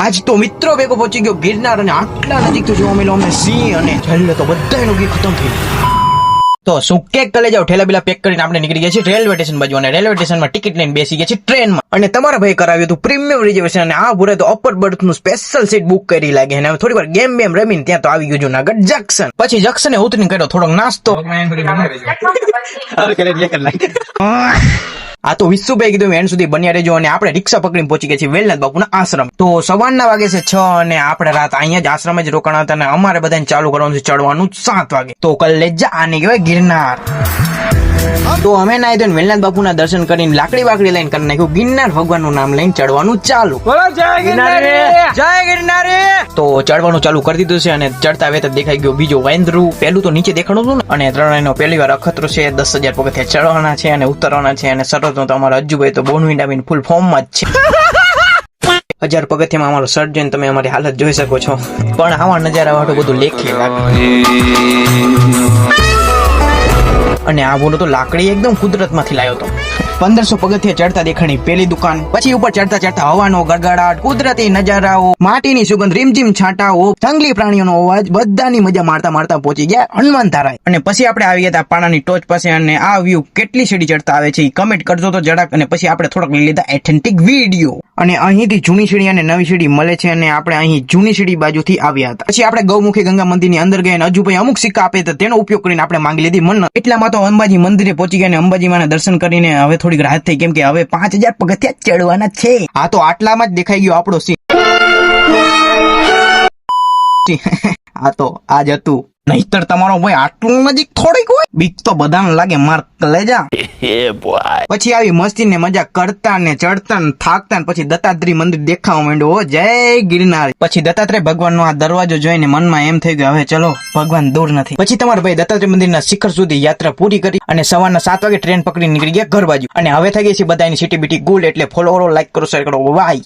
આજ તો મિત્રો ભેગો પહોંચી ગયો ગિરનાર અને આટલા નજીક તો જોવા મળ્યો અમને સિંહ અને છેલ્લે તો બધાનો ગી ખતમ થઈ ગયો. તો શું કેક કરી જાવ ઠેલા બીલા પેક કરીને આપણે નીકળી ગયા છીએ રેલવે સ્ટેશન બાજુ અને રેલવે સ્ટેશનમાં ટિકિટ લઈને બેસી ગયા છીએ ટ્રેનમાં અને તમારા ભાઈ કરાવ્યું હતું પ્રીમિયમ રિઝર્વેશન અને આ ભૂરે તો અપર બર્થ નું સ્પેશિયલ સીટ બુક કરી લાગે અને હવે થોડી વાર ગેમ બેમ રમીને ત્યાં તો આવી ગયું જુનાગઢ જંકશન. પછી જંકશને ઉતરીને કર્યો થોડોક નાસ્તો. આ તો વિશુભાઈ કીધું એન્ડ સુધી બન્યા રહેજો અને આપણે રિક્ષા પકડીને પહોંચી ગયા છીએ વેલનાથ બાપુના આશ્રમ. તો સવારના વાગે છે 6 અને આપણે રાત અહીંયા જ આશ્રમ જ રોકાણા હતા અને અમારે બધાને ચાલુ કરવાનું છે ચડવાનું 7 વાગે. તો કલેજા આને કહેવાય ગિરનાર. તો અમે ના તો વેલનાથ બાપુના દર્શન કરીને લાકડી વાકડી લઈને કરી નાખ્યું ગિરનાર ભગવાનનું નામ લઈને ચડવાનું ચાલુ. જય ગિરનારી. તો ચડવાનું ચાલુ કરી દીધું છે અને ચડતા વેત દેખાઈ ગયો બીજો વાંદરું. પેલું તો નીચે દેખાણું હતું ને અને ત્રણેયનો પહેલી વાર અખતરો છે. 10,000 પગથિયા ચડવાના છે અને ઉતરવાના છે અને સરસ તો અમારા અજ્જુભાઈ તો બોનવીન આવીને ફૂલ ફોર્મમાં જ છે. 1000 પગથિયામાં અમારો શર્ટ જોઈને તમે અમારી હાલત જોઈ શકો છો. પણ આવા નજારા વાળું બધું લેખી લાગે. અને આ બોલો તો લાકડી એકદમ કુદરત માંથી લાવ્યો હતો. 1500 પગથિયા ચડતા દેખાણી પેલી દુકાન. પછી ઉપર ચડતા ચડતા હવાનો ગડગડાટ, કુદરતી નજારાઓ, માટીની સુગંધ, રીમઝીમ છાંટાઓ, જંગલી પ્રાણીઓનો અવાજ, બધાની મજા મારતા મારતા પહોંચી ગયા હનુમાન ધારાએ. અને પછી આપણે આવી ગયા હતા પાણાની ટોચ પાસે અને આ વ્યૂ કેટલી સીડી ચડતા આવે છે એ કમેન્ટ કરજો તો જરાક. અને પછી આપણે થોડાક લઈ લીધા એથેન્ટિક વિડીયો. અને અહીંથી જૂની સીડી અને નવી સીડી મળે છે અને આપણે અહીં જૂની સીડી બાજુથી આવ્યા હતા. પછી આપણે ગૌમુખી ગંગા મંદિરની અંદર ગયા અને અજુભાઈ અમુક સિક્કા આપે તો તેનો ઉપયોગ કરીને આપણે માંગી લીધી મન્નત. એટલામાં તો અંબાજી મંદિરે પહોંચી ગયા અને અંબાજી માના દર્શન કરીને હવે થોડીક રાહત થઈ કેમ કે હવે 5000 પગથિયા ચડવાના છે. આ તો આટલામાં જ દેખાઈ ગયો આપણો સિંહ. આ તો આજ હતું. નહીતર તમારો ભાઈ આટલું નજીક થોડીક હોય બીક તો બધાને લાગે માર કલેજા. પછી આવી મસ્તી ને મજા કરતા ને ચડતા ને થાકતા ને પછી દત્તાત્રેય મંદિર દેખાવા માંડ્યો. જય ગિરનાર. પછી દત્તાત્રેય ભગવાનનો આ દરવાજો જોઈને મનમાં એમ થઈ ગયું હવે ચલો ભગવાન દૂર નથી. પછી તમારા ભાઈ દત્તાત્રેય મંદિરના શિખર સુધી યાત્રા પૂરી કરી અને સવારના 7 વાગે ટ્રેન પકડી નીકળી ગયા ઘર બાજુ. અને હવે થઈ ગઈ છે બધાની સીટી બીટી ગુલ. એટલે ફોલો કરો, લાઈક કરો, શેર કરો. વાય.